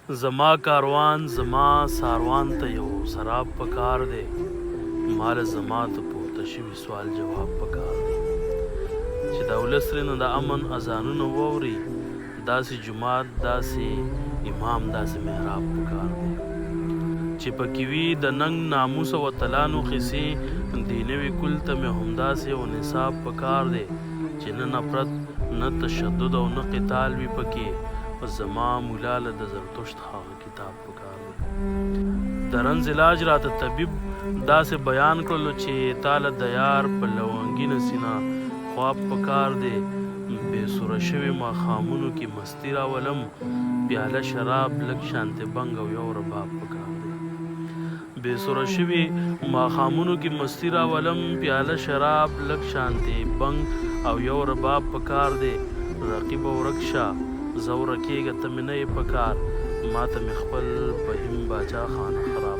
زما کاروان زما ساروان ته یو سراب پکار دی مال زما ته پورته شوي سوال جواب پکار دی چې د ولس ترېنه د امن اذانونه واوري داسې جومات داسې امام داسې محراب پکار دی چې پکې وي د ننګ ناموس او اتلانو قصې د نوي کل ته مې همداسې یو نصاب پکار دی چې نه نفرت نه تشدد او نه قتال وي پکې زما مولا له د زرتشت هغه کتاب پکار دی د رنځ علاج راته طبیب داسې بیان کړلو چې تاله د یار په لونګینه سینه خواب پکار دی بې سوره شوي ماښامونو کې مستی راولم پیاله شراب لږ شانتې بنګ او یو رباب پکار دی بې سوره شوي ماښامونو کې مستی راولم پیاله شراب لږ شانتې بنګ او یو رباب پکار دی رقیب ورک شه زه ورکېږه ته مې نه یې پکار ما ته مې خپل فهیم باچا خانه خراب